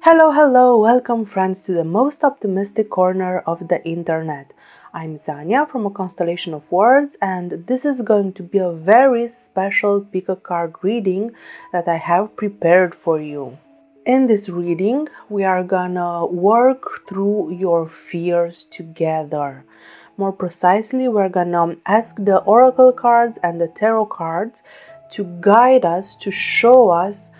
Hello, welcome friends to the most optimistic corner of the internet. I'm Zania from A Constellation of Words, and this is going to be a very special pick a card reading that I have prepared for you. In this reading, we are gonna work through your fears together. More precisely, we're gonna ask the oracle cards and the tarot cards to guide us, to show us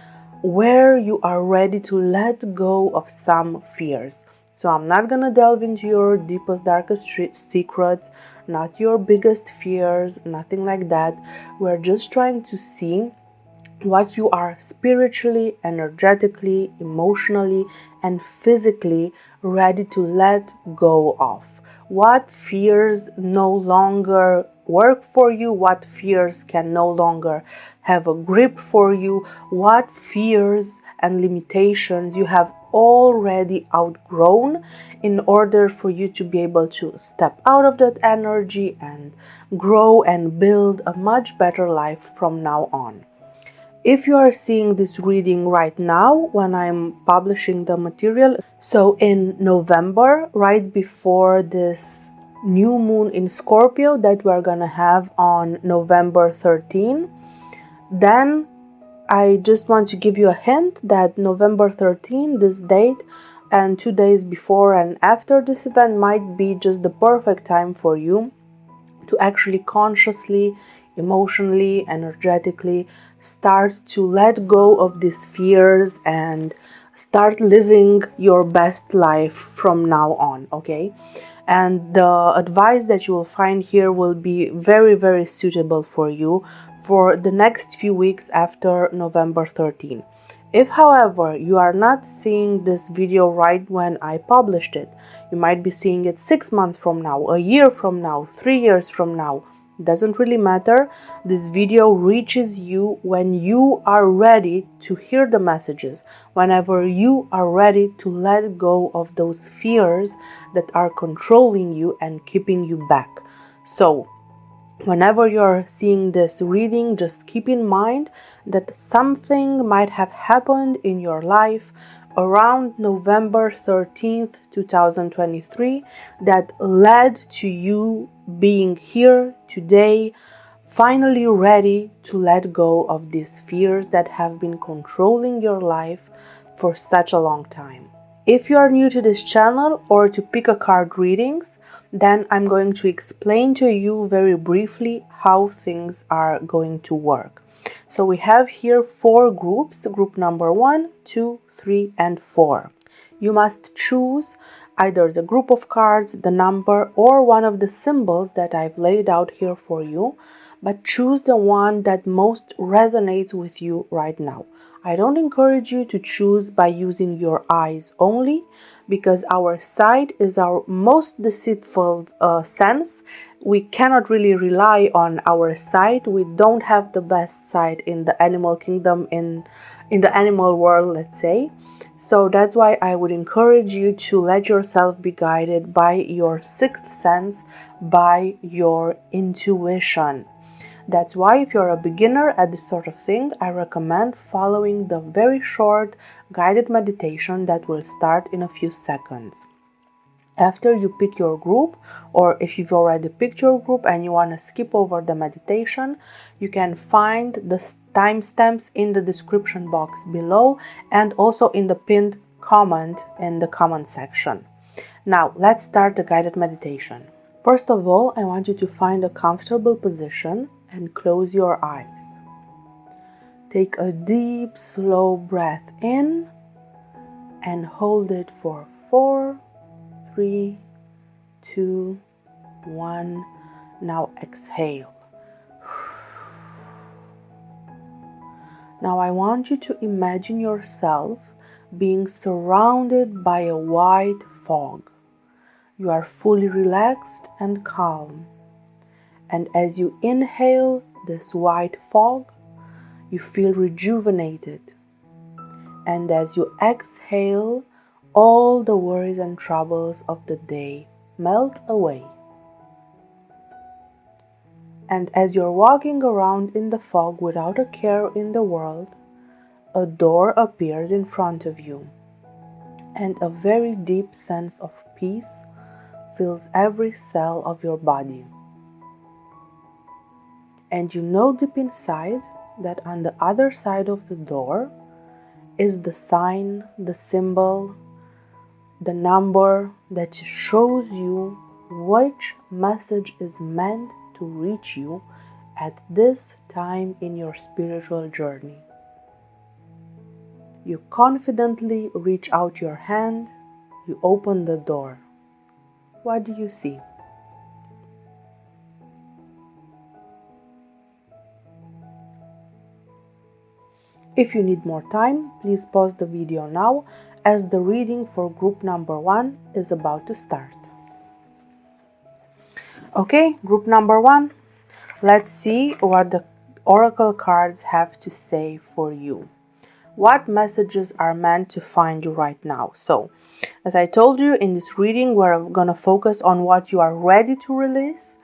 where you are ready to let go of some fears. So I'm not gonna delve into your deepest, darkest secrets, not your biggest fears, nothing like that. We're just trying to see what you are spiritually, energetically, emotionally, and physically ready to let go of. What fears no longer work for you, what fears can no longer have a grip for you, what fears and limitations you have already outgrown in order for you to be able to step out of that energy and grow and build a much better life from now on. If you are seeing this reading right now when I'm publishing the material, so in November, right before this new moon in Scorpio that we're gonna have on November 13, then I just want to give you a hint that November 13, this date, and 2 days before and after this event might be just the perfect time for you to actually consciously, emotionally, energetically start to let go of these fears and start living your best life from now on, okay? And the advice that you will find here will be very, very suitable for you for the next few weeks after November 13. If, however, you are not seeing this video right when I published it, you might be seeing it 6 months from now, a year from now, 3 years from now. It doesn't really matter. This video reaches you when you are ready to hear the messages, whenever you are ready to let go of those fears that are controlling you and keeping you back. So, whenever you're seeing this reading, just keep in mind that something might have happened in your life around November 13th, 2023 that led to you being here today, finally ready to let go of these fears that have been controlling your life for such a long time. If you are new to this channel or to pick a card readings, then I'm going to explain to you very briefly how things are going to work. So we have here 4 groups, group number 1, 2, 3, and 4. You must choose either the group of cards, the number, or one of the symbols that I've laid out here for you, but choose the one that most resonates with you right now. I don't encourage you to choose by using your eyes only, because our sight is our most deceitful sense. We cannot really rely on our sight. We don't have the best sight in the animal kingdom, in the animal world, let's say. So that's why I would encourage you to let yourself be guided by your sixth sense, by your intuition. That's why if you're a beginner at this sort of thing, I recommend following the very short guided meditation that will start in a few seconds. After you pick your group, or if you've already picked your group and you want to skip over the meditation, you can find the timestamps in the description box below and also in the pinned comment in the comment section. Now, let's start the guided meditation. First of all, I want you to find a comfortable position and close your eyes. Take a deep, slow breath in and hold it for 4, 3, 2, 1. Now exhale. Now I want you to imagine yourself being surrounded by a white fog. You are fully relaxed and calm. And as you inhale this white fog, you feel rejuvenated. And as you exhale, all the worries and troubles of the day melt away. And as you're walking around in the fog without a care in the world, a door appears in front of you. and a very deep sense of peace fills every cell of your body. And you know deep inside that on the other side of the door is the sign, the symbol, the number that shows you which message is meant to reach you at this time in your spiritual journey. You confidently reach out your hand, you open the door. What do you see? If you need more time, please pause the video now, as the reading for group number 1 is about to start. Okay, group number 1, let's see what the oracle cards have to say for you. What messages are meant to find you right now? So, as I told you, in this reading, we're going to focus on what you are ready to release.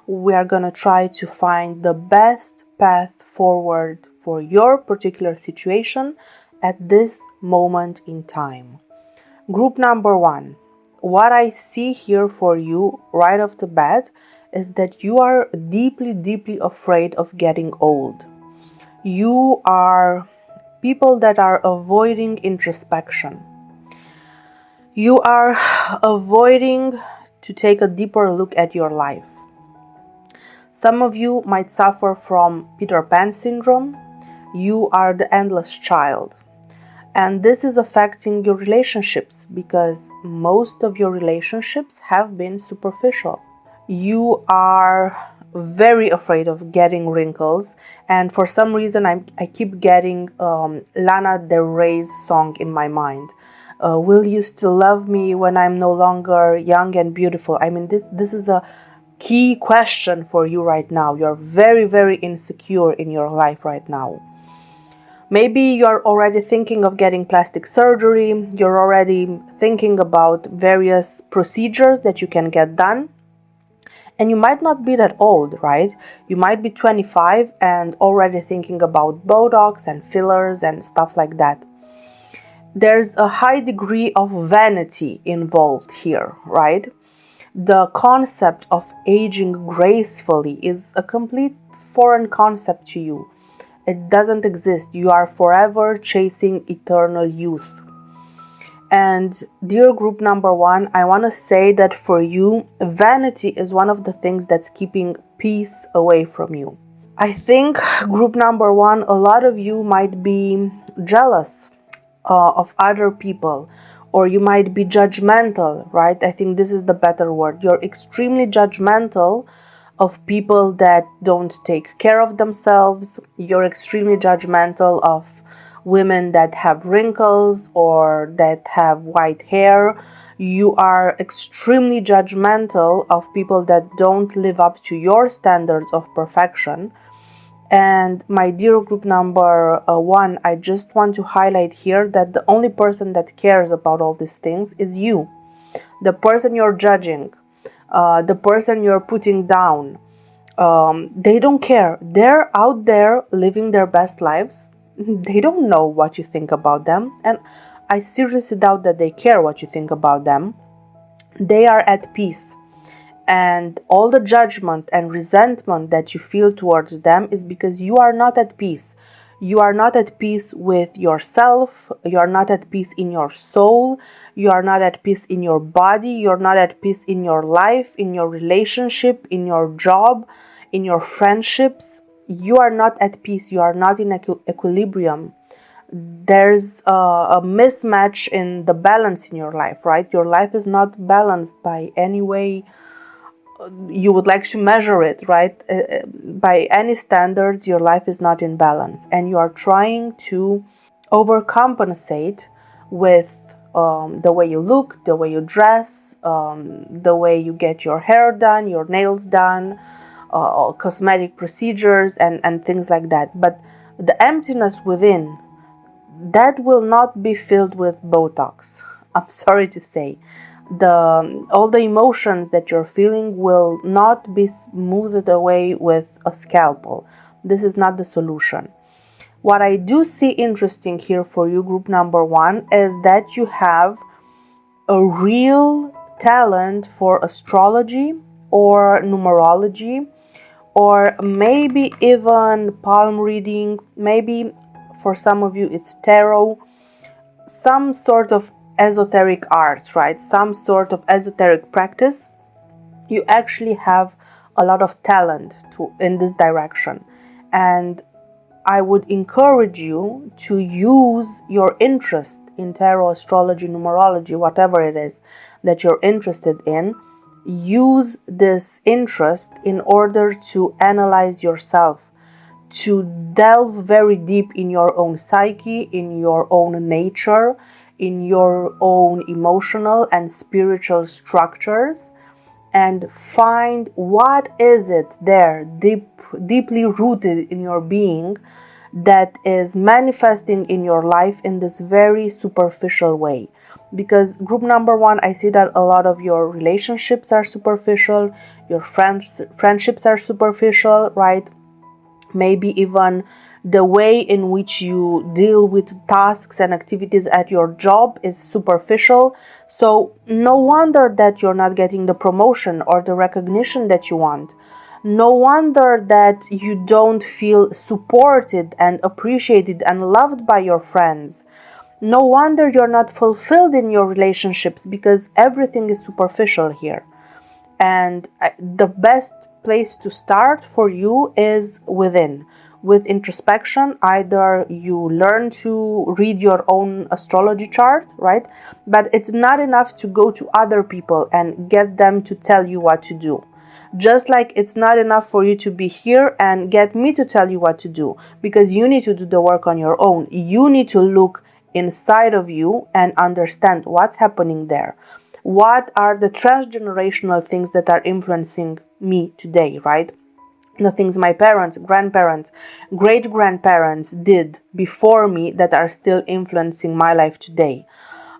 We are going to try to find the best path forward for your particular situation at this moment in time. Group number 1, what I see here for you right off the bat is that you are deeply, deeply afraid of getting old. You are people that are avoiding introspection. You are avoiding to take a deeper look at your life. Some of you might suffer from Peter Pan syndrome. You are the endless child. And this is affecting your relationships because most of your relationships have been superficial. You are very afraid of getting wrinkles, and for some reason I keep getting Lana Del Rey's song in my mind. Will you still love me when I'm no longer young and beautiful? I mean, this is a key question for you right now. You're very, very insecure in your life right now. Maybe you're already thinking of getting plastic surgery. You're already thinking about various procedures that you can get done. And you might not be that old, right? You might be 25 and already thinking about Botox and fillers and stuff like that. There's a high degree of vanity involved here, right? The concept of aging gracefully is a complete foreign concept to you. It doesn't exist. You are forever chasing eternal youth. And dear group number 1, I want to say that for you, vanity is one of the things that's keeping peace away from you. I think group number 1, a lot of you might be jealous of other people, or you might be judgmental, right? I think this is the better word. You're extremely judgmental of people that don't take care of themselves. You're extremely judgmental of women that have wrinkles or that have white hair. You are extremely judgmental of people that don't live up to your standards of perfection. And my dear group number 1, I just want to highlight here that the only person that cares about all these things is you. The person you're judging, the person you're putting down, they don't care. They're out there living their best lives. They don't know what you think about them, and I seriously doubt that they care what you think about them. They are at peace, and all the judgment and resentment that you feel towards them is because you are not at peace. You are not at peace with yourself. You are not at peace in your soul. You are not at peace in your body. You're not at peace in your life, in your relationship, in your job, in your friendships. You are not at peace. You are not in equilibrium. There's a mismatch in the balance in your life, right? Your life is not balanced by any way you would like to measure it, right? By any standards, your life is not in balance, and you are trying to overcompensate with the way you look, the way you dress, the way you get your hair done, your nails done, cosmetic procedures and things like that. But the emptiness within, that will not be filled with Botox. I'm sorry to say. All the emotions that you're feeling will not be smoothed away with a scalpel. This is not the solution. What I do see interesting here for you, group number 1, is that you have a real talent for astrology or numerology, or maybe even palm reading, maybe for some of you it's tarot, some sort of esoteric art, right? Some sort of esoteric practice. You actually have a lot of talent in this direction. And I would encourage you to use your interest in tarot, astrology, numerology, whatever it is that you're interested in. Use this interest in order to analyze yourself, to delve very deep in your own psyche, in your own nature, in your own emotional and spiritual structures, and find what is it there deeply rooted in your being that is manifesting in your life in this very superficial way. Because group number 1, I see that a lot of your relationships are superficial, your friendships are superficial, right? Maybe even the way in which you deal with tasks and activities at your job is superficial. So no wonder that you're not getting the promotion or the recognition that you want. No wonder that you don't feel supported and appreciated and loved by your friends. No wonder you're not fulfilled in your relationships, because everything is superficial here. And the best place to start for you is within, with introspection. Either you learn to read your own astrology chart, right? But it's not enough to go to other people and get them to tell you what to do. Just like it's not enough for you to be here and get me to tell you what to do, because you need to do the work on your own. You need to look inside of you and understand what's happening there. What are the transgenerational things that are influencing me today, right? The things my parents, grandparents, great-grandparents did before me that are still influencing my life today.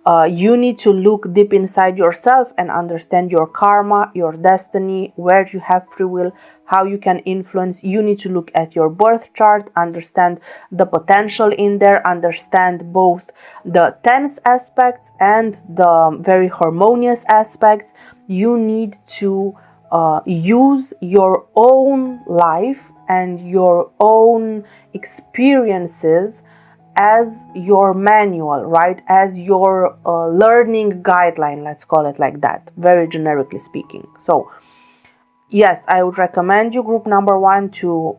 You need to look deep inside yourself and understand your karma, your destiny, where you have free will, how you can influence. You need to look at your birth chart, understand the potential in there, understand both the tense aspects and the very harmonious aspects. You need to use your own life and your own experiences as your manual, right? As your learning guideline, let's call it like that, very generically speaking. So yes, I would recommend you, group number 1, to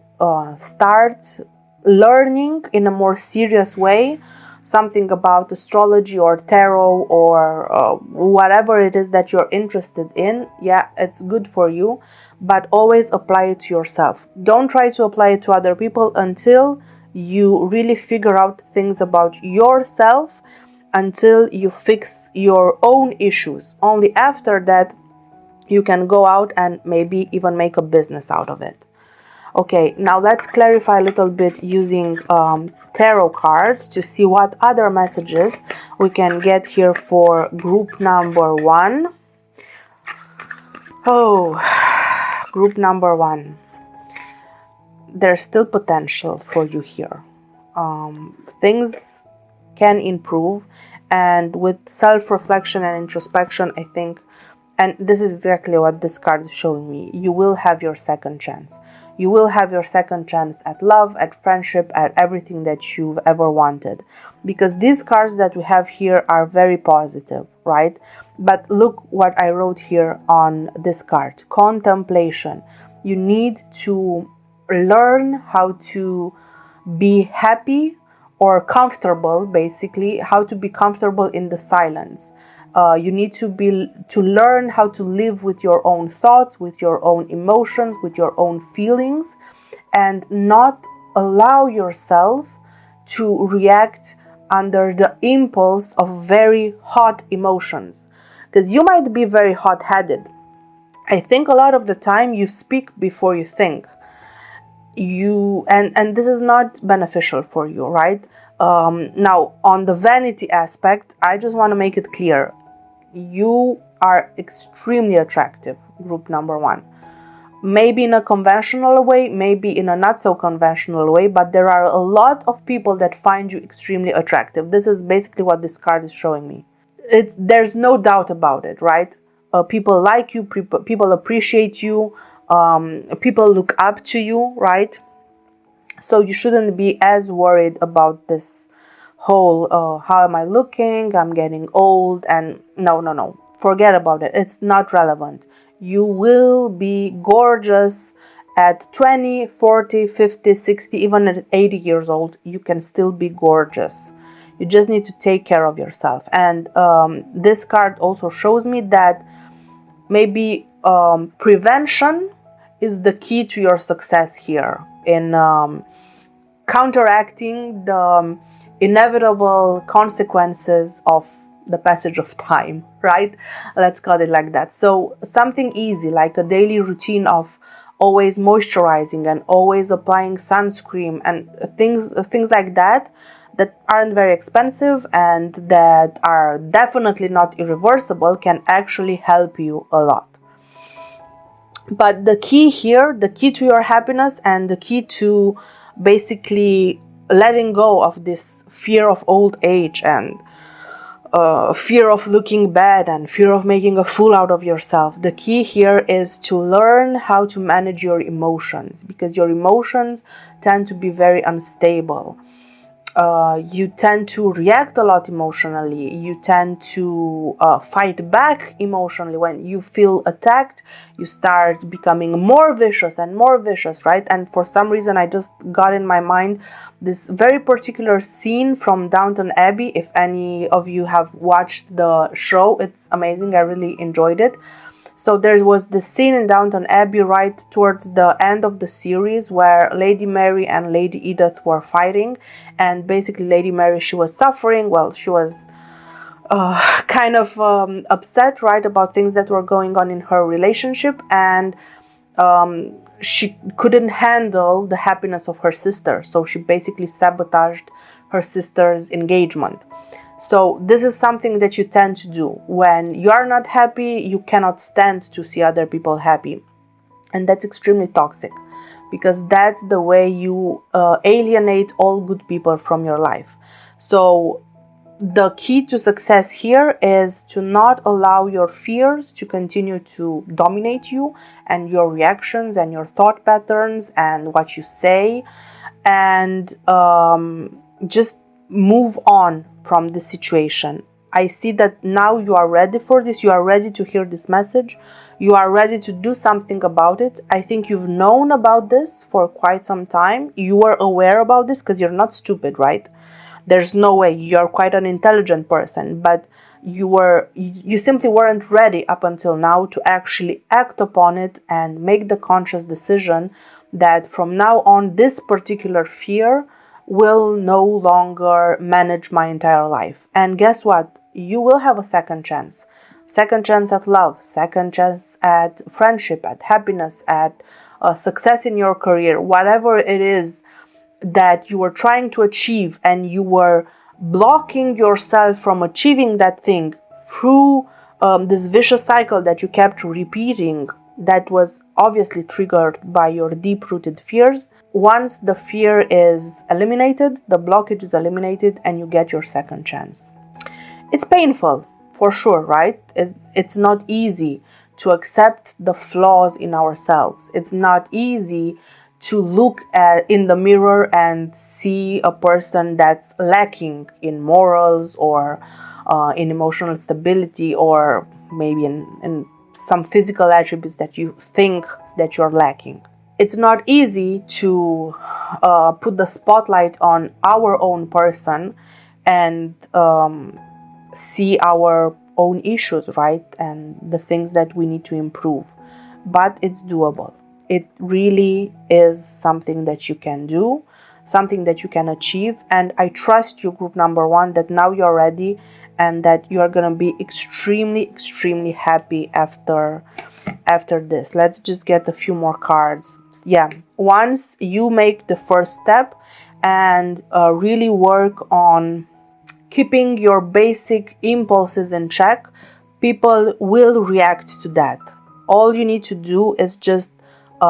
start learning in a more serious way something about astrology or tarot or whatever it is that you're interested in. Yeah, it's good for you, but always apply it to yourself. Don't try to apply it to other people until you really figure out things about yourself, until you fix your own issues. Only after that you can go out and maybe even make a business out of it. Okay, now let's clarify a little bit using tarot cards to see what other messages we can get here for group number 1. Oh, group number 1. There's still potential for you here. Things can improve, and with self-reflection and introspection, I think, and this is exactly what this card is showing me, you will have your second chance. You will have your second chance at love, at friendship, at everything that you've ever wanted. Because these cards that we have here are very positive, right? But look what I wrote here on this card. Contemplation. You need to learn how to be happy or comfortable, basically, how to be comfortable in the silence. You need to learn how to live with your own thoughts, with your own emotions, with your own feelings, and not allow yourself to react under the impulse of very hot emotions. Because you might be very hot-headed. I think a lot of the time you speak before you think. And this is not beneficial for you, right? Now, on the vanity aspect, I just want to make it clear. You are extremely attractive, group number 1. Maybe in a conventional way, maybe in a not so conventional way, but there are a lot of people that find you extremely attractive. This is basically what this card is showing me. there's no doubt about it, right? People like you, people appreciate you, people look up to you, right? So you shouldn't be as worried about this whole how am I looking, I'm getting old, and no, forget about it. It's not relevant. You will be gorgeous at 20, 40, 50, 60, even at 80 years old. You can still be gorgeous. You just need to take care of yourself. And this card also shows me that maybe prevention is the key to your success here in counteracting the inevitable consequences of the passage of time, right? Let's call it like that. So something easy, like a daily routine of always moisturizing and always applying sunscreen and things like that aren't very expensive and that are definitely not irreversible, can actually help you a lot. But the key here, the key to your happiness and the key to basically letting go of this fear of old age and fear of looking bad and fear of making a fool out of yourself. The key here is to learn how to manage your emotions, because your emotions tend to be very unstable. You tend to react a lot emotionally. You tend to fight back emotionally. When you feel attacked, you start becoming more vicious and more vicious, right? And for some reason, I just got in my mind this very particular scene from Downton Abbey. If any of you have watched the show, it's amazing. I really enjoyed it. So there was this scene in Downton Abbey right towards the end of the series where Lady Mary and Lady Edith were fighting, and basically Lady Mary, she was suffering. Well, she was kind of upset, right, about things that were going on in her relationship, and she couldn't handle the happiness of her sister, so she basically sabotaged her sister's engagement. So this is something that you tend to do. When you are not happy, you cannot stand to see other people happy. And that's extremely toxic, because that's the way you alienate all good people from your life. So the key to success here is to not allow your fears to continue to dominate you and your reactions and your thought patterns and what you say, and just move on from this situation. I see that now you are ready for this. You are ready to hear this message. You are ready to do something about it. I think you've known about this for quite some time. You are aware about this because you're not stupid, right? There's no way. You're quite an intelligent person, but you simply weren't ready up until now to actually act upon it and make the conscious decision that from now on this particular fear will no longer manage my entire life. And guess what? You will have a second chance. Second chance at love, second chance at friendship, at happiness, at success in your career, whatever it is that you were trying to achieve and you were blocking yourself from achieving that thing through this vicious cycle that you kept repeating, that was obviously triggered by your deep-rooted fears. Once the fear is eliminated, the blockage is eliminated, and you get your second chance. It's painful, for sure, right? It's not easy to accept the flaws in ourselves. It's not easy to look in the mirror and see a person that's lacking in morals or in emotional stability, or maybe in some physical attributes that you think that you're lacking. It's not easy to put the spotlight on our own person and see our own issues, right? And the things that we need to improve. But it's doable. It really is something that you can do, something that you can achieve. And I trust you, group number one, that now you're ready and that you are going to be extremely happy after this. Let's just get a few more cards. Yeah, once you make the first step and really work on keeping your basic impulses in check, people will react to that. All you need to do is just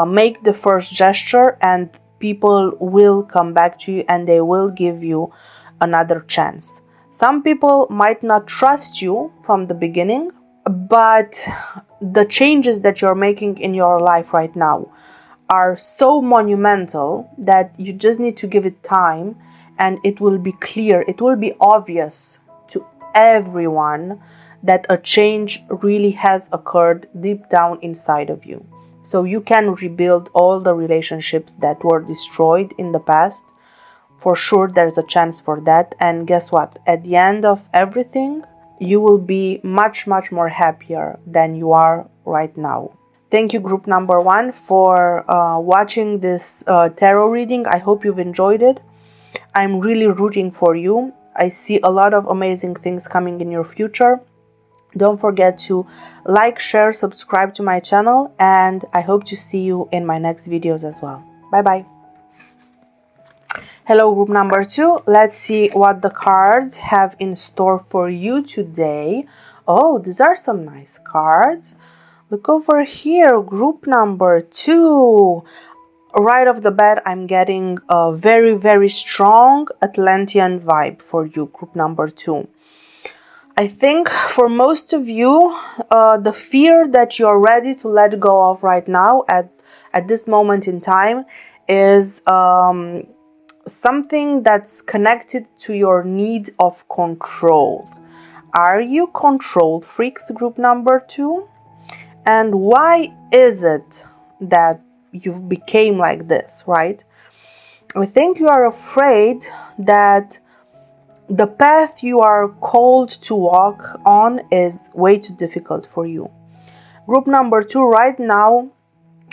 make the first gesture, and people will come back to you and they will give you another chance. Some people might not trust you from the beginning, but the changes that you're making in your life right now are so monumental that you just need to give it time, and it will be clear, it will be obvious to everyone that a change really has occurred deep down inside of you. So you can rebuild all the relationships that were destroyed in the past. For sure, there's a chance for that. And guess what? At the end of everything, you will be much, much more happier than you are right now. Thank you, group number 1, for watching this tarot reading. I hope you've enjoyed it. I'm really rooting for you. I see a lot of amazing things coming in your future. Don't forget to like, share, subscribe to my channel, and I hope to see you in my next videos as well. Bye bye. Hello, group number 2. Let's see what the cards have in store for you today. Oh, these are some nice cards. Look over here, group number 2. Right off the bat, I'm getting a very, very strong Atlantean vibe for you, group number 2. I think for most of you, the fear that you're ready to let go of right now at this moment in time is something that's connected to your need of control. Are you control freaks, group number 2? And why is it that you became like this, right? I think you are afraid that the path you are called to walk on is way too difficult for you. Group number 2, right now,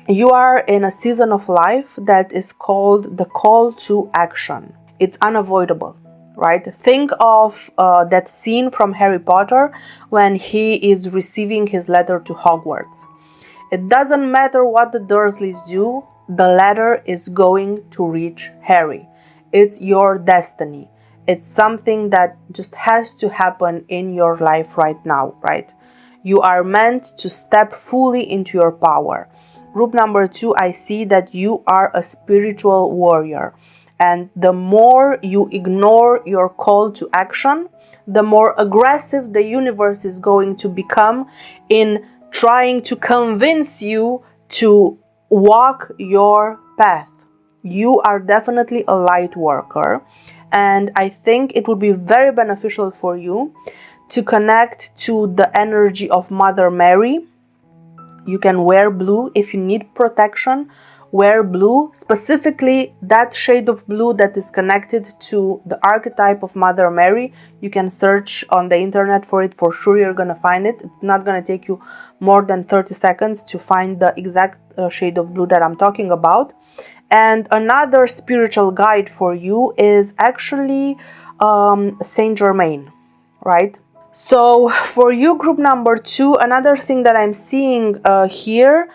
you are in a season of life that is called the call to action. It's unavoidable, right? Think of that scene from Harry Potter when he is receiving his letter to Hogwarts. It doesn't matter what the Dursleys do, the letter is going to reach Harry. It's your destiny. It's something that just has to happen in your life right now, right? You are meant to step fully into your power. Group number 2, I see that you are a spiritual warrior. And the more you ignore your call to action, the more aggressive the universe is going to become in trying to convince you to walk your path. You are definitely a light worker. And I think it would be very beneficial for you to connect to the energy of Mother Mary. You can wear blue if you need protection. Wear blue, specifically that shade of blue that is connected to the archetype of Mother Mary. You can search on the internet for it. For sure you're going to find it. It's not going to take you more than 30 seconds to find the exact shade of blue that I'm talking about. And another spiritual guide for you is actually Saint Germain, right? So for you, group number 2, another thing that I'm seeing here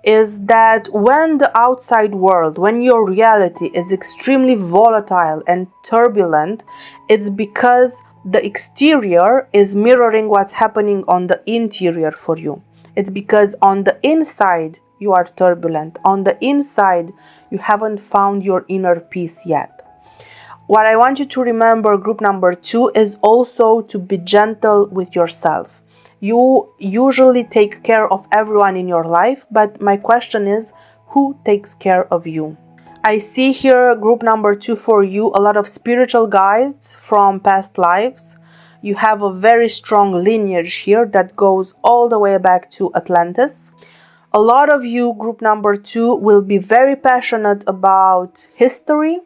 is that when the outside world, when your reality is extremely volatile and turbulent, it's because the exterior is mirroring what's happening on the interior for you. It's because on the inside you are turbulent. On the inside, you haven't found your inner peace yet. What I want you to remember, group number 2, is also to be gentle with yourself. You usually take care of everyone in your life, but my question is, who takes care of you? I see here, group number 2, for you, a lot of spiritual guides from past lives. You have a very strong lineage here that goes all the way back to Atlantis. A lot of you, group number 2, will be very passionate about history,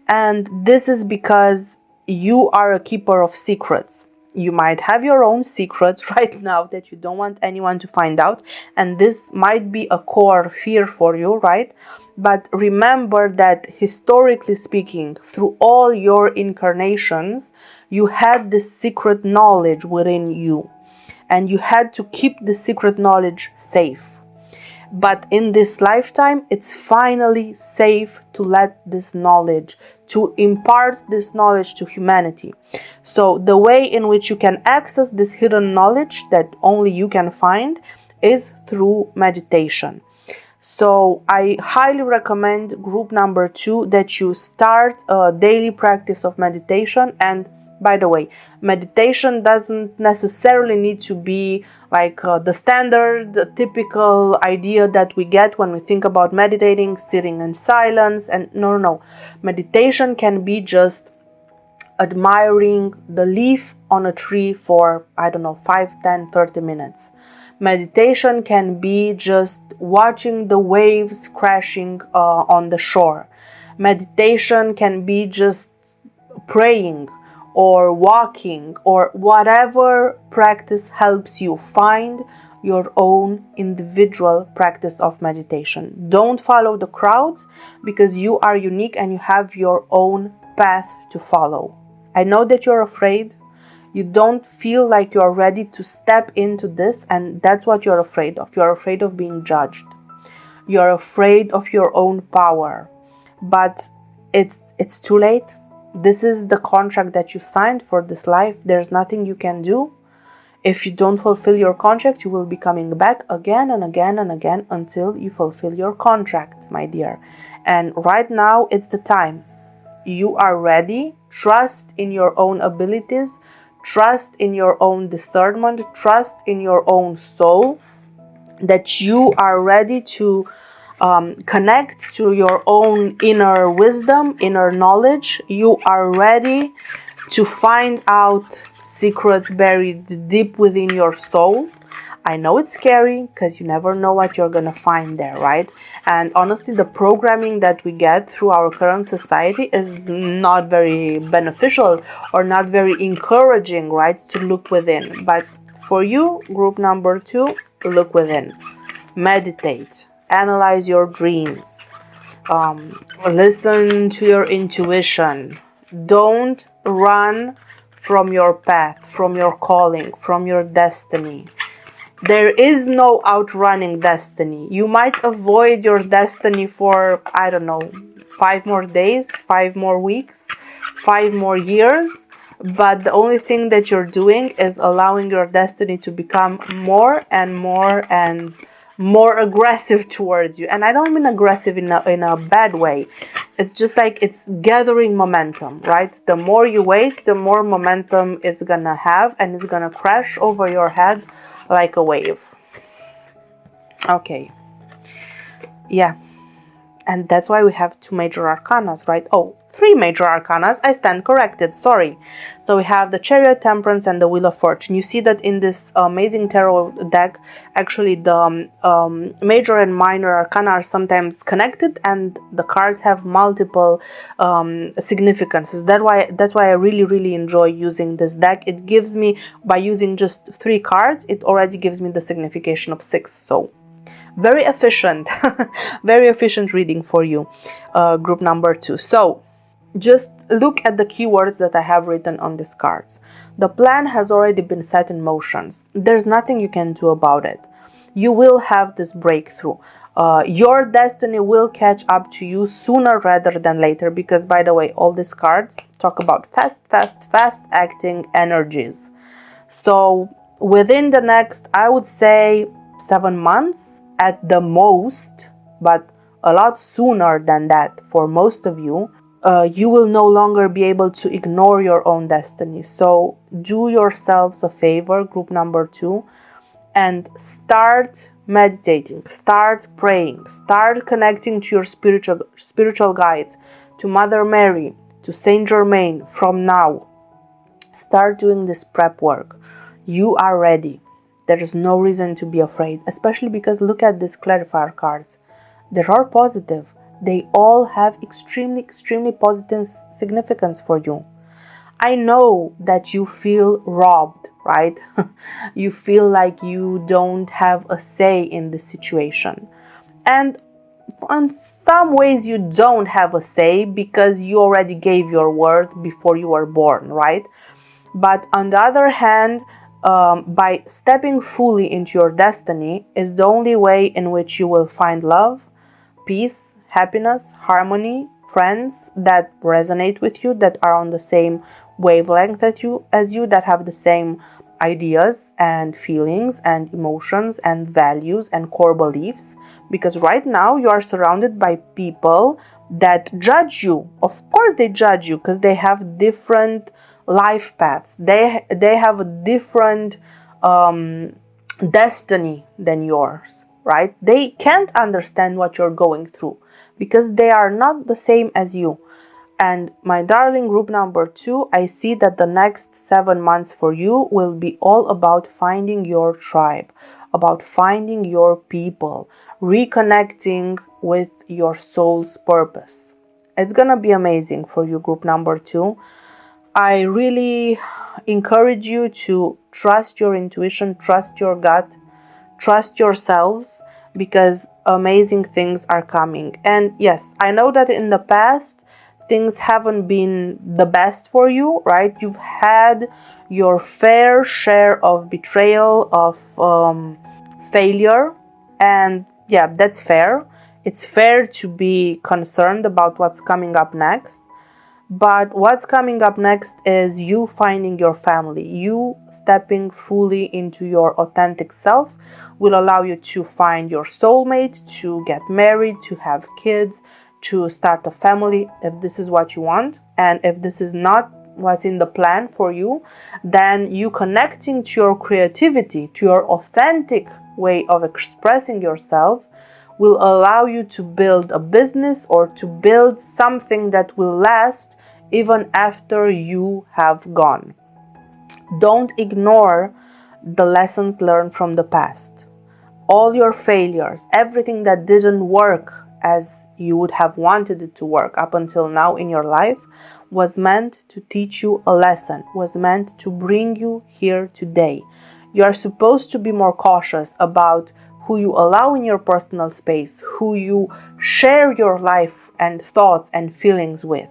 and this is because you are a keeper of secrets. You might have your own secrets right now that you don't want anyone to find out, and this might be a core fear for you, right? But remember that historically speaking, through all your incarnations, you had this secret knowledge within you, and you had to keep the secret knowledge safe. But in this lifetime, it's finally safe to let this knowledge, to impart this knowledge to humanity. So the way in which you can access this hidden knowledge that only you can find is through meditation. So I highly recommend, group number 2, that you start a daily practice of meditation, and By the way, meditation doesn't necessarily need to be like the standard, the typical idea that we get when we think about meditating, sitting in silence. And no. Meditation can be just admiring the leaf on a tree for, 5, 10, 30 minutes. Meditation can be just watching the waves crashing on the shore. Meditation can be just praying or walking, or whatever practice helps you find your own individual practice of meditation. Don't follow the crowds, because you are unique and you have your own path to follow. I know that you're afraid. You don't feel like you're ready to step into this, and that's what you're afraid of. You're afraid of being judged. You're afraid of your own power. But it's too late. This is the contract that you signed for this life. There's nothing you can do. If you don't fulfill your contract, you will be coming back again and again and again until you fulfill your contract, my dear. And right now, it's the time. You are ready. Trust in your own abilities. Trust in your own discernment. Trust in your own soul, that you are ready to connect to your own inner wisdom, inner knowledge. You are ready to find out secrets buried deep within your soul. I know it's scary, because you never know what you're gonna find there, right? And honestly, the programming that we get through our current society is not very beneficial or not very encouraging, right, to look within. But for you, group number 2, look within. Meditate. Analyze your dreams. Listen to your intuition. Don't run from your path, from your calling, from your destiny. There is no outrunning destiny. You might avoid your destiny for, 5 more days, 5 more weeks, 5 more years. But the only thing that you're doing is allowing your destiny to become more and more and more aggressive towards you. And I don't mean aggressive in a bad way. It's just like it's gathering momentum, right? The more you wait, the more momentum it's gonna have, and it's gonna crash over your head like a wave. Okay. Yeah. And that's why we have 2 major arcanas, right? 3 major arcanas. I stand corrected. Sorry. So we have the Chariot, Temperance, and the Wheel of Fortune. You see that in this amazing tarot deck, actually the major and minor arcana are sometimes connected, and the cards have multiple significances. That's why I really enjoy using this deck. It gives me, by using just 3 cards, it already gives me the signification of 6. So very efficient, very efficient reading for you, group number 2. So just look at the keywords that I have written on these cards. The plan has already been set in motion. There's nothing you can do about it. You will have this breakthrough. Your destiny will catch up to you sooner rather than later, because, by the way, all these cards talk about fast acting energies. So within the next, I would say, 7 months at the most, but a lot sooner than that for most of you, you will no longer be able to ignore your own destiny. So do yourselves a favor, group number 2, and start meditating, start praying, start connecting to your spiritual guides, to Mother Mary, to Saint Germain from now. Start doing this prep work. You are ready. There is no reason to be afraid, especially because look at these clarifier cards. They are positive. They all have extremely positive significance for you. I know that you feel robbed, right? You feel like you don't have a say in the situation. And in some ways you don't have a say, because you already gave your word before you were born, right? But on the other hand, by stepping fully into your destiny is the only way in which you will find love, peace, happiness, harmony, friends that resonate with you, that are on the same wavelength as you, that have the same ideas and feelings and emotions and values and core beliefs. Because right now you are surrounded by people that judge you. Of course they judge you, because they have different life paths. They have a different destiny than yours, right? They can't understand what you're going through because they are not the same as you. And my darling group number 2, I see that the next 7 months for you will be all about finding your tribe, about finding your people, reconnecting with your soul's purpose. It's gonna be amazing for you, group number 2. I really encourage you to trust your intuition, trust your gut, trust yourselves, because amazing things are coming. And yes, I know that in the past things haven't been the best for you, right? You've had your fair share of betrayal, of failure, and yeah, that's fair. It's fair to be concerned about what's coming up next. But what's coming up next is you finding your family. You stepping fully into your authentic self will allow you to find your soulmate, to get married, to have kids, to start a family, if this is what you want. And if this is not what's in the plan for you, then you connecting to your creativity, to your authentic way of expressing yourself, will allow you to build a business or to build something that will last even after you have gone. Don't ignore the lessons learned from the past. All your failures, everything that didn't work as you would have wanted it to work up until now in your life, was meant to teach you a lesson, was meant to bring you here today. You are supposed to be more cautious about who you allow in your personal space, who you share your life and thoughts and feelings with.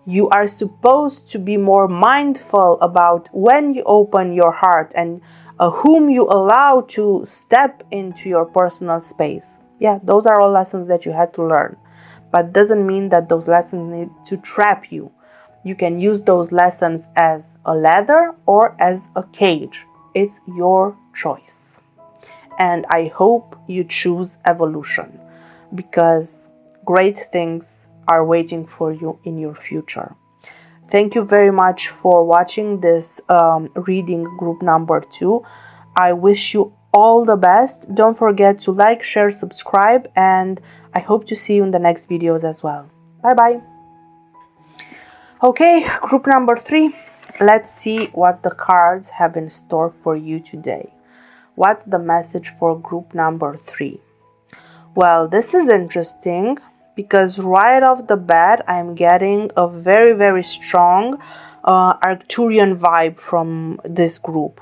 You are supposed to be more mindful about when you open your heart and whom you allow to step into your personal space. Yeah, those are all lessons that you had to learn. But doesn't mean that those lessons need to trap you. You can use those lessons as a ladder or as a cage. It's your choice. And I hope you choose evolution, because great things are waiting for you in your future. Thank you very much for watching this reading group number 2. I wish you all the best. Don't forget to like, share, subscribe, and I hope to see you in the next videos as well. Bye bye. Okay, group number 3. Let's see what the cards have in store for you today. What's the message for group number 3? Well, this is interesting because right off the bat, I'm getting a very, very strong Arcturian vibe from this group.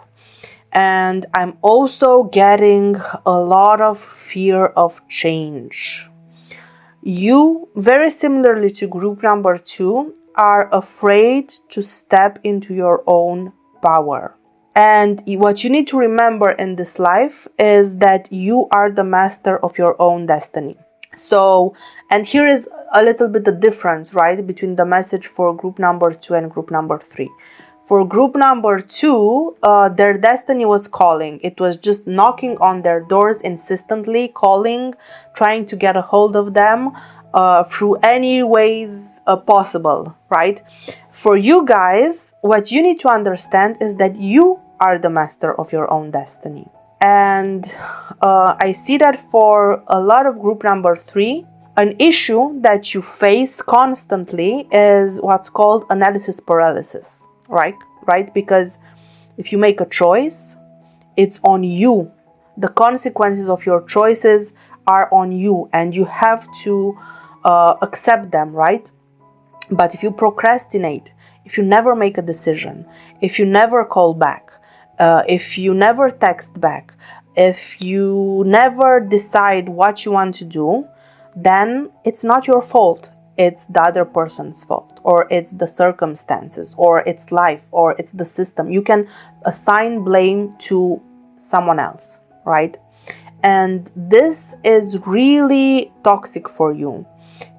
And I'm also getting a lot of fear of change. You, very similarly to group number 2, are afraid to step into your own power. And what you need to remember in this life is that you are the master of your own destiny. So, and here is a little bit the difference, right, between the message for group number 2 and group number 3. For group number 2, their destiny was calling. It was just knocking on their doors insistently, calling, trying to get a hold of them through any ways possible, right? For you guys, what you need to understand is that you are the master of your own destiny. And I see that for a lot of group number 3, an issue that you face constantly is what's called analysis paralysis, right? Because if you make a choice, it's on you. The consequences of your choices are on you, and you have to accept them, right? But if you procrastinate, if you never make a decision, if you never call back, if you never text back, if you never decide what you want to do, then it's not your fault. It's the other person's fault, or it's the circumstances, or it's life, or it's the system. You can assign blame to someone else, right? And this is really toxic for you.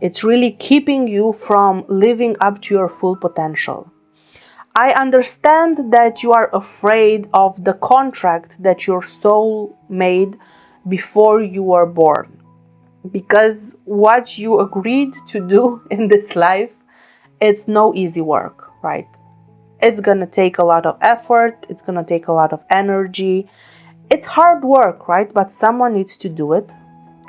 It's really keeping you from living up to your full potential. I understand that you are afraid of the contract that your soul made before you were born. Because what you agreed to do in this life, it's no easy work, right? It's gonna take a lot of effort, it's gonna take a lot of energy. It's hard work, right? But someone needs to do it.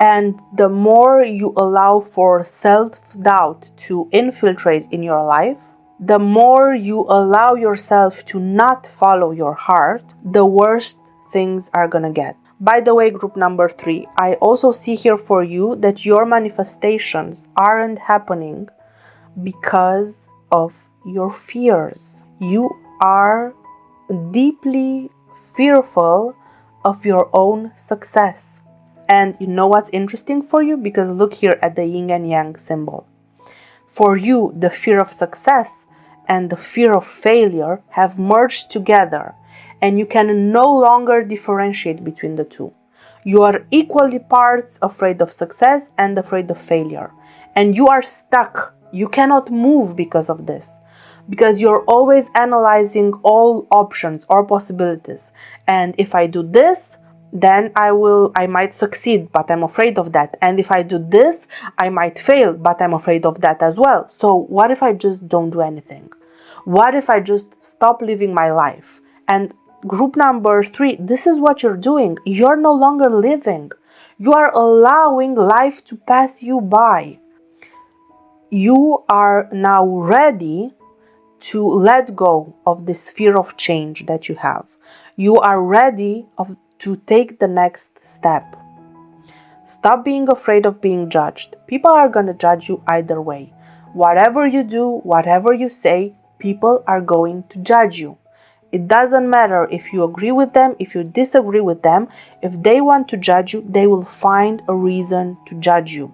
And the more you allow for self-doubt to infiltrate in your life, the more you allow yourself to not follow your heart, the worse things are gonna get. By the way, group number 3, I also see here for you that your manifestations aren't happening because of your fears. You are deeply fearful of your own success. And you know what's interesting for you? Because look here at the yin and yang symbol. For you, the fear of success and the fear of failure have merged together, and you can no longer differentiate between the two. You are equally parts afraid of success and afraid of failure, and you are stuck. You cannot move because of this, because you're always analyzing all options or possibilities. And if I do this, then I might succeed, but I'm afraid of that. And if I do this, I might fail, but I'm afraid of that as well. So what if I just don't do anything? What if I just stop living my life? And group number 3, this is what you're doing. You're no longer living. You are allowing life to pass you by. You are now ready to let go of this fear of change that you have. You are ready to take the next step. Stop being afraid of being judged. People are going to judge you either way. Whatever you do, whatever you say, people are going to judge you. It doesn't matter if you agree with them, if you disagree with them. If they want to judge you, they will find a reason to judge you.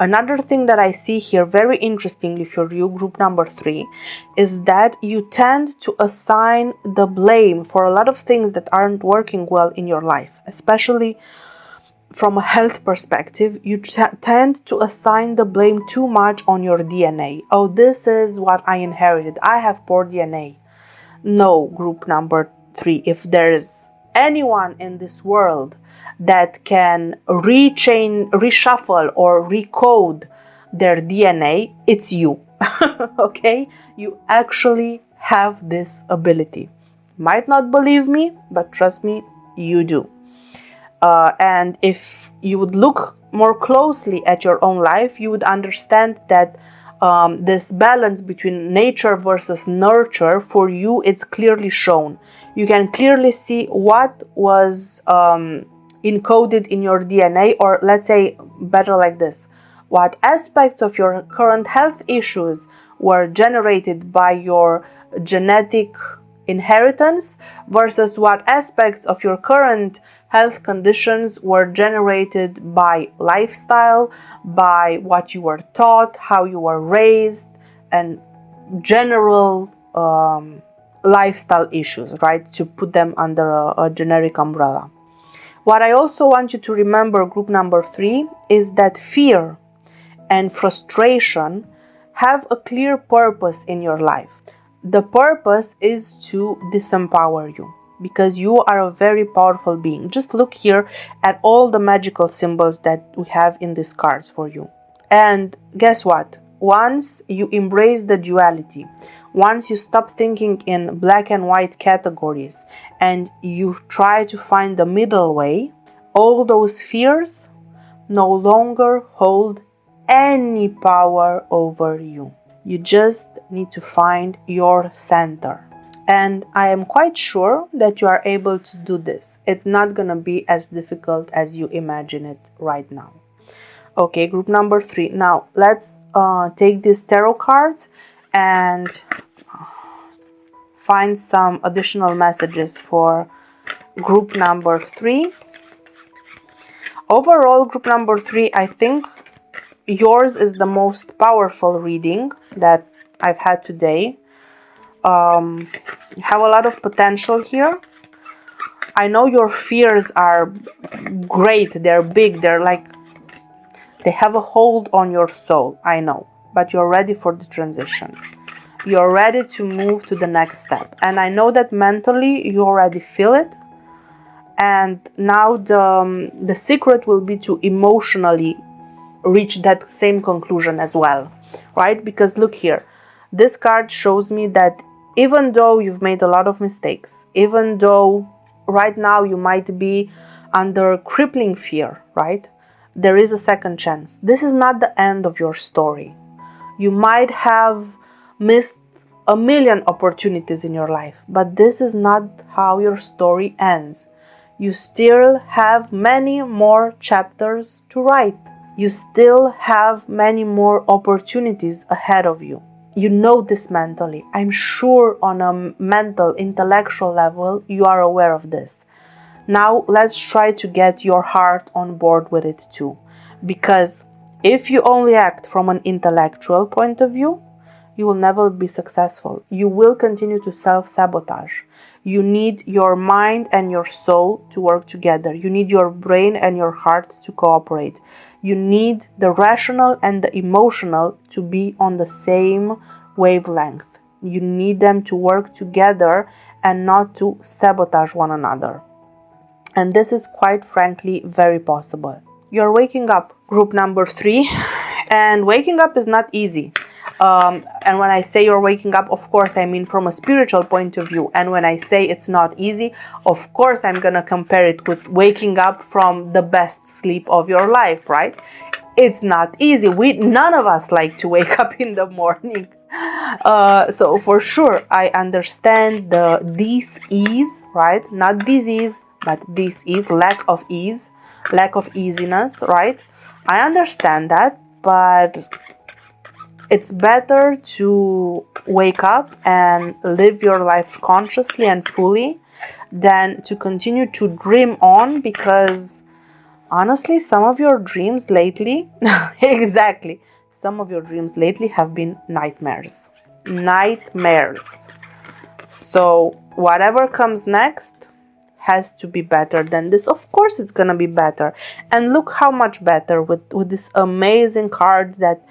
Another thing that I see here, very interestingly for you, group number 3, is that you tend to assign the blame for a lot of things that aren't working well in your life, especially from a health perspective. You tend to assign the blame too much on your DNA. Oh, this is what I inherited. I have poor DNA. No, group number 3, if there is anyone in this world that can reshuffle or recode their DNA, it's you. Okay? You actually have this ability. Might not believe me, but trust me, you do. And if you would look more closely at your own life, you would understand that this balance between nature versus nurture, for you, it's clearly shown. You can clearly see what was encoded in your DNA, or let's say better like this, what aspects of your current health issues were generated by your genetic inheritance versus what aspects of your current health conditions were generated by lifestyle, by what you were taught, how you were raised, and general lifestyle issues, right? To put them under a generic umbrella. What I also want you to remember, group number 3, is that fear and frustration have a clear purpose in your life. The purpose is to disempower you, because you are a very powerful being. Just look here at all the magical symbols that we have in these cards for you. And guess what? Once you embrace the duality, once you stop thinking in black and white categories and you try to find the middle way, all those fears no longer hold any power over you. You just need to find your center. And I am quite sure that you are able to do this. It's not going to be as difficult as you imagine it right now. Okay, group number 3. Now, let's take these tarot cards and find some additional messages for group number 3. Overall, group number 3, I think yours is the most powerful reading that I've had today. You have a lot of potential here. I know your fears are great, they're big, they have a hold on your soul, I know. But you're ready for the transition. You're ready to move to the next step. And I know that mentally you already feel it. And now the secret will be to emotionally reach that same conclusion as well, right? Because look here, this card shows me that Even though you've made a lot of mistakes, even though right now you might be under crippling fear, right? There is a second chance. This is not the end of your story. You might have missed a million opportunities in your life, but this is not how your story ends. You still have many more chapters to write. You still have many more opportunities ahead of you. You know this mentally. I'm sure on a mental, intellectual level, you are aware of this. Now let's try to get your heart on board with it too. Because if you only act from an intellectual point of view, you will never be successful. You will continue to self-sabotage. You need your mind and your soul to work together. You need your brain and your heart to cooperate. You need the rational and the emotional to be on the same wavelength. You need them to work together and not to sabotage one another. And this is quite frankly very possible. You're waking up, group number 3, and waking up is not easy. And when I say you're waking up, of course, I mean from a spiritual point of view. And when I say it's not easy, of course, I'm going to compare it with waking up from the best sleep of your life, right? It's not easy. None of us like to wake up in the morning. So for sure, I understand the dis-ease, right? Not disease, but dis-ease, lack of ease, lack of easiness, right? I understand that, but it's better to wake up and live your life consciously and fully than to continue to dream on, because honestly, some of your dreams lately, exactly, some of your dreams lately have been nightmares. Nightmares. So whatever comes next has to be better than this. Of course it's gonna be better. And look how much better with this amazing card that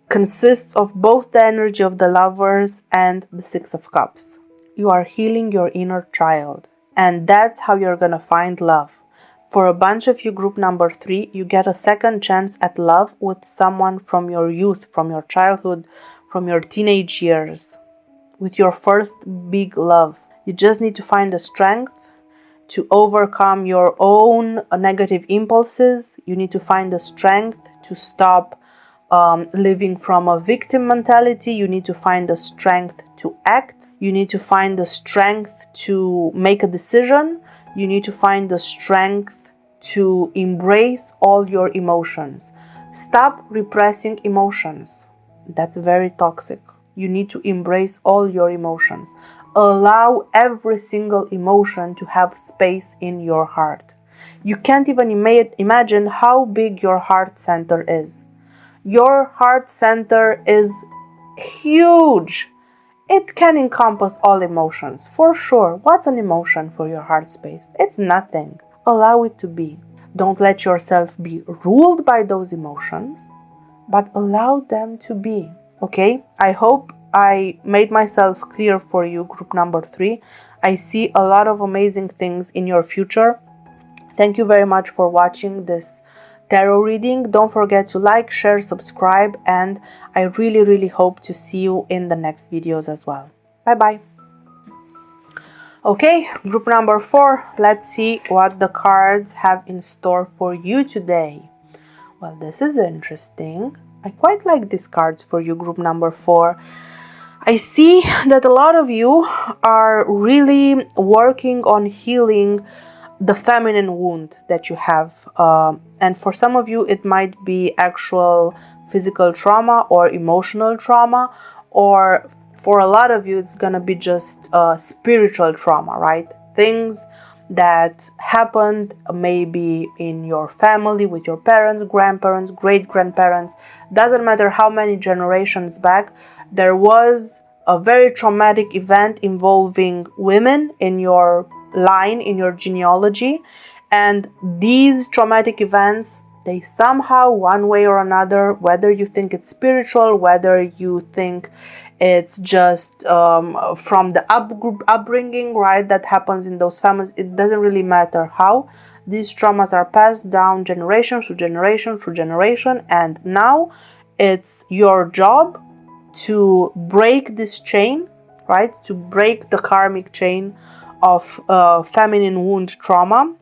consists of both the energy of the Lovers and the Six of Cups. You are healing your inner child, and that's how you're gonna find love. For a bunch of you, group number 3, you get a second chance at love with someone from your youth, from your childhood, from your teenage years, with your first big love. You just need to find the strength to overcome your own negative impulses. You need to find the strength to stop living from a victim mentality. You need to find the strength to act. You need to find the strength to make a decision. You need to find the strength to embrace all your emotions. Stop repressing emotions. That's very toxic. You need to embrace all your emotions. Allow every single emotion to have space in your heart. You can't even imagine how big your heart center is. Your heart center is huge. It can encompass all emotions, for sure. What's an emotion for your heart space? It's nothing. Allow it to be. Don't let yourself be ruled by those emotions, but allow them to be. Okay? I hope I made myself clear for you, group number 3. I see a lot of amazing things in your future. Thank you very much for watching this tarot reading. Don't forget to like, share, subscribe, and I really hope to see you in the next videos as well. Bye. Okay, group number 4, let's see what the cards have in store for you today. Well, this is interesting. I quite like these cards for you, group number 4. I see that a lot of you are really working on healing the feminine wound that you have, and for some of you it might be actual physical trauma or emotional trauma, or for a lot of you it's gonna be just spiritual trauma, right? Things that happened maybe in your family with your parents, grandparents, great-grandparents. Doesn't matter how many generations back, there was a very traumatic event involving women in your line, in your genealogy, and these traumatic events, they somehow, one way or another, whether you think it's spiritual, whether you think it's just from the upbringing, right, that happens in those families, it doesn't really matter how. These traumas are passed down generation through generation through generation, and now it's your job to break this chain right? To break the karmic chain of feminine wound trauma,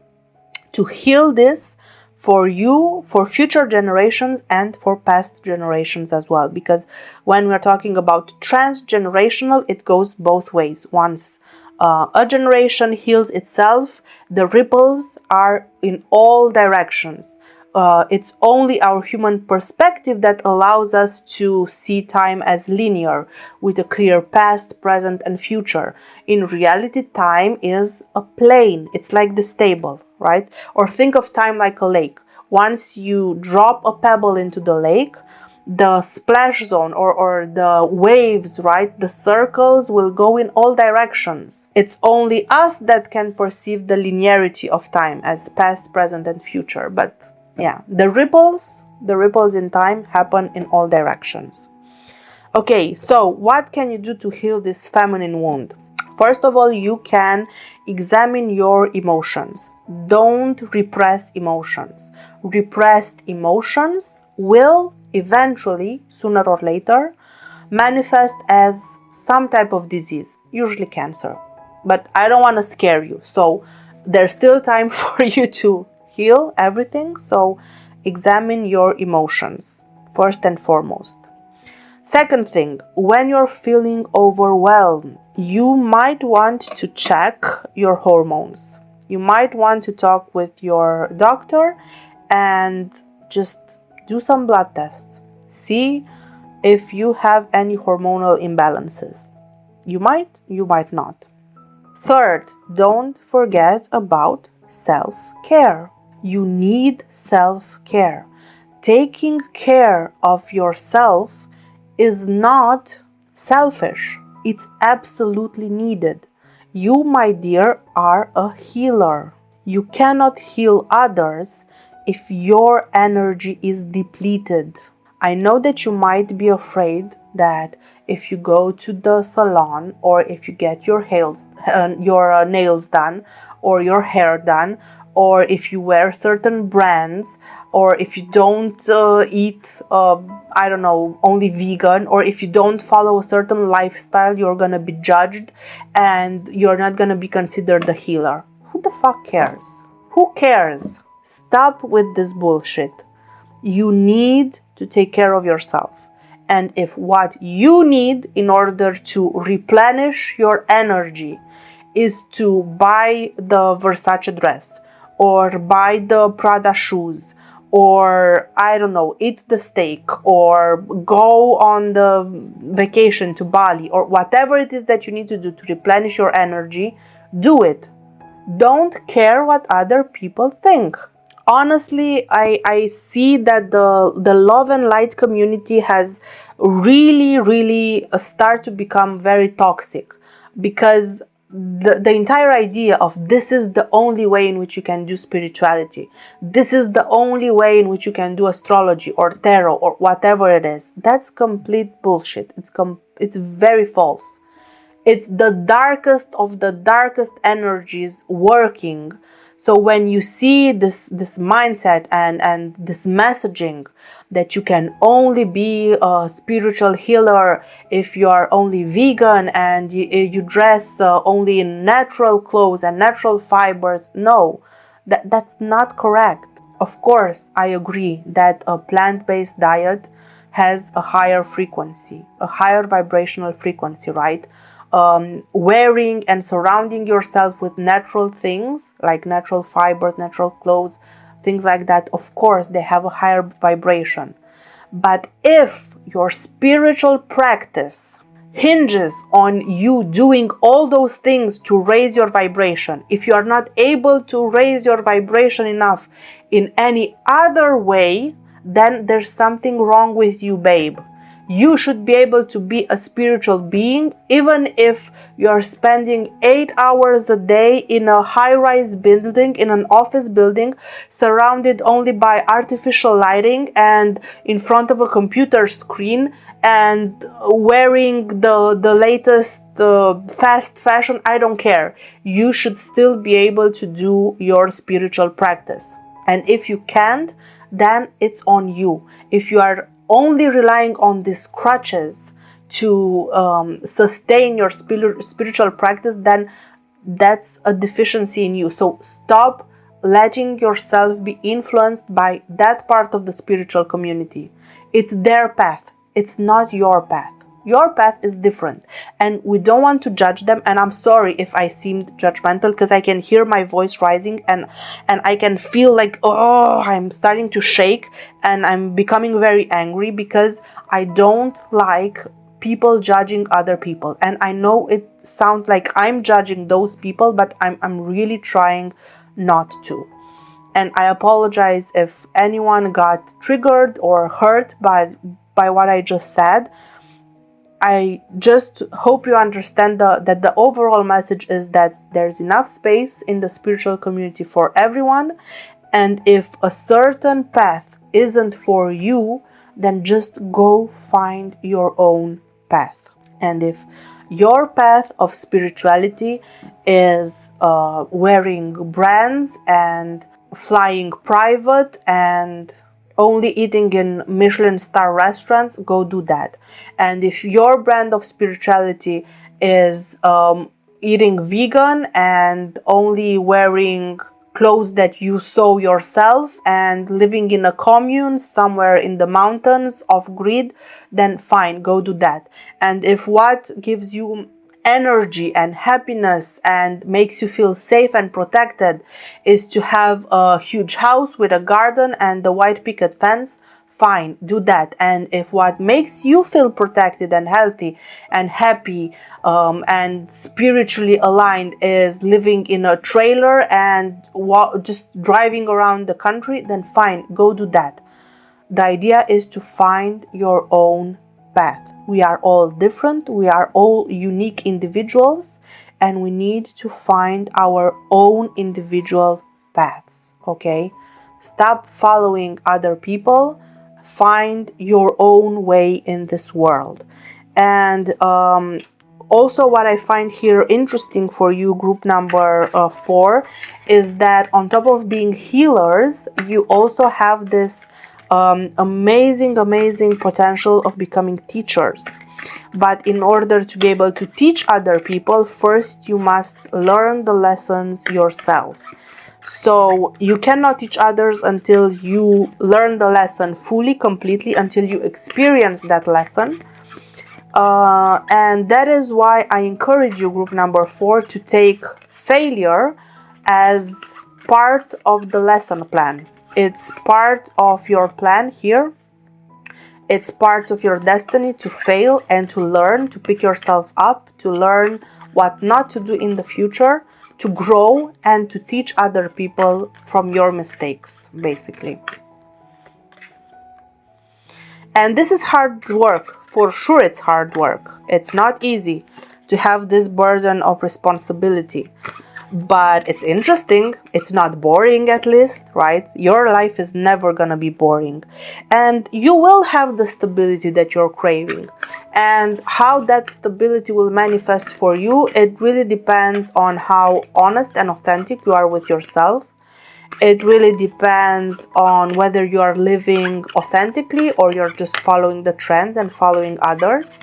to heal this for you, for future generations, and for past generations as well. Because when we're talking about transgenerational, it goes both ways. Once a generation heals itself, the ripples are in all directions. It's only our human perspective that allows us to see time as linear, with a clear past, present, and future. In reality, time is a plane. It's like the stable, right? Or think of time like a lake. Once you drop a pebble into the lake, the splash zone or the waves, right? The circles will go in all directions. It's only us that can perceive the linearity of time as past, present, and future. But yeah, the ripples in time happen in all directions. Okay, so what can you do to heal this feminine wound? First of all, you can examine your emotions. Don't repress emotions. Repressed emotions will eventually, sooner or later, manifest as some type of disease, usually cancer. But I don't want to scare you, so there's still time for you to heal everything. So examine your emotions first and foremost. Second thing, when you're feeling overwhelmed, you might want to check your hormones. You might want to talk with your doctor and just do some blood tests. See if you have any hormonal imbalances. You might not. Third, don't forget about self-care. You need self-care. Taking care of yourself is not selfish. It's absolutely needed. You, my dear, are a healer. You cannot heal others if your energy is depleted. I know that you might be afraid that if you go to the salon, or if you get your nails done, or your hair done, or if you wear certain brands, or if you don't eat, only vegan, or if you don't follow a certain lifestyle, you're gonna be judged and you're not gonna be considered a healer. Who the fuck cares? Who cares? Stop with this bullshit. You need to take care of yourself. And if what you need in order to replenish your energy is to buy the Versace dress, or buy the Prada shoes, or eat the steak, or go on the vacation to Bali, or whatever it is that you need to do to replenish your energy, do it. Don't care what other people think. Honestly, I see that the love and light community has really started to become very toxic, because the entire idea of this is the only way in which you can do spirituality, this is the only way in which you can do astrology or tarot or whatever it is, that's complete bullshit. It's very false. It's the darkest of the darkest energies working. So when you see this mindset and this messaging that you can only be a spiritual healer if you are only vegan and you dress only in natural clothes and natural fibers, no, that's not correct. Of course, I agree that a plant-based diet has a higher frequency, a higher vibrational frequency, right? Wearing and surrounding yourself with natural things like natural fibers, natural clothes, things like that, of course, they have a higher vibration. But if your spiritual practice hinges on you doing all those things to raise your vibration, if you are not able to raise your vibration enough in any other way, then there's something wrong with you, babe. You should be able to be a spiritual being even if you're spending 8 hours a day in a high-rise building, in an office building, surrounded only by artificial lighting and in front of a computer screen and wearing the latest fast fashion. I don't care. You should still be able to do your spiritual practice. And if you can't, then it's on you. If you are only relying on these crutches to sustain your spiritual practice, then that's a deficiency in you. So stop letting yourself be influenced by that part of the spiritual community. It's their path. It's not your path. Your path is different, and we don't want to judge them. And I'm sorry if I seemed judgmental, because I can hear my voice rising, and I can feel like, oh, I'm starting to shake, and I'm becoming very angry, because I don't like people judging other people. And I know it sounds like I'm judging those people, but I'm really trying not to. And I apologize if anyone got triggered or hurt by what I just said. I just hope you understand that the overall message is that there's enough space in the spiritual community for everyone. And if a certain path isn't for you, then just go find your own path. And if your path of spirituality is wearing brands and flying private and only eating in Michelin star restaurants, go do that. And if your brand of spirituality is eating vegan and only wearing clothes that you sew yourself and living in a commune somewhere in the mountains off grid, then fine, go do that. And if what gives you energy and happiness and makes you feel safe and protected is to have a huge house with a garden and the white picket fence, fine, do that. And if what makes you feel protected and healthy and happy and spiritually aligned is living in a trailer and just driving around the country, then fine, go do that. The idea is to find your own path. We are all different, we are all unique individuals, and we need to find our own individual paths, okay? Stop following other people, find your own way in this world. And also what I find here interesting for you, group number 4, is that on top of being healers, you also have this amazing potential of becoming teachers. But in order to be able to teach other people, first you must learn the lessons yourself. So you cannot teach others until you learn the lesson fully, completely, until you experience that lesson. And that is why I encourage you, group number 4, to take failure as part of the lesson plan. It's part of your plan here. It's part of your destiny to fail and to learn, to pick yourself up, to learn what not to do in the future, to grow and to teach other people from your mistakes, basically. And this is hard work. For sure it's hard work. It's not easy to have this burden of responsibility. But it's interesting. It's not boring, at least, right? Your life is never gonna be boring. And you will have the stability that you're craving. And how that stability will manifest for you, it really depends on how honest and authentic you are with yourself. It really depends on whether you are living authentically or you're just following the trends and following others.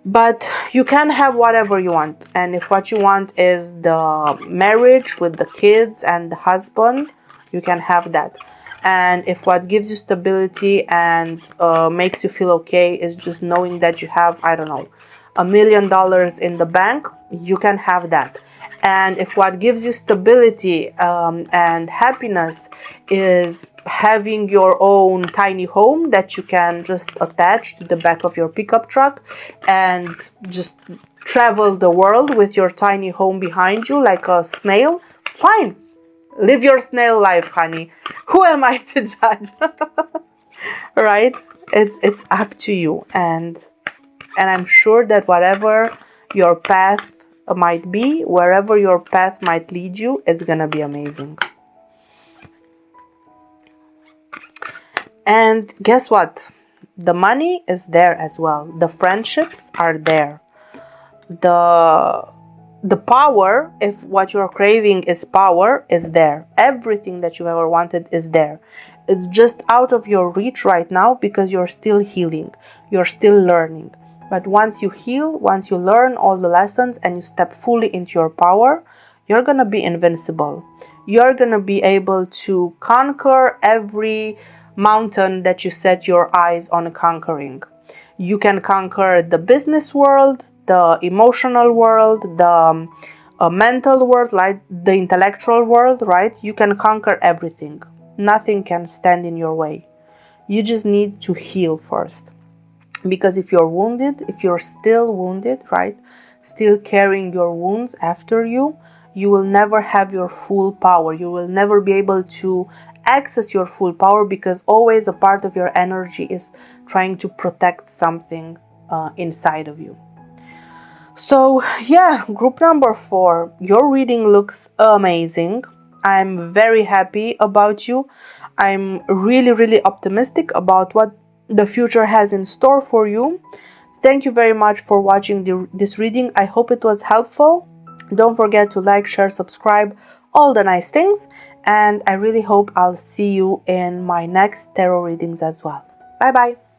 But you can have whatever you want. And if what you want is the marriage with the kids and the husband, you can have that. And if what gives you stability and makes you feel okay is just knowing that you have, I don't know, $1 million in the bank, you can have that. And if what gives you stability and happiness is having your own tiny home that you can just attach to the back of your pickup truck and just travel the world with your tiny home behind you like a snail, fine. Live your snail life, honey. Who am I to judge? Right? It's up to you. And I'm sure that whatever your path might be, wherever your path might lead you, it's gonna be amazing. And guess what? The money is there as well. The friendships are there. The power, if what you're craving is power, is there. Everything that you ever wanted is there. It's just out of your reach right now because you're still healing. You're still learning. But once you heal, once you learn all the lessons and you step fully into your power, you're going to be invincible. You're going to be able to conquer every mountain that you set your eyes on conquering. You can conquer the business world, the emotional world, the mental world, like the intellectual world, right? You can conquer everything. Nothing can stand in your way. You just need to heal first. Because if you're wounded, if you're still wounded, right, still carrying your wounds after you, you will never have your full power. You will never be able to access your full power, because always a part of your energy is trying to protect something inside of you. So yeah, group number 4, your reading looks amazing. I'm very happy about you. I'm really optimistic about what the future has in store for you. Thank you very much for watching this reading. I hope it was helpful. Don't forget to like, share, subscribe, all the nice things. And I really hope I'll see you in my next tarot readings as well. Bye bye.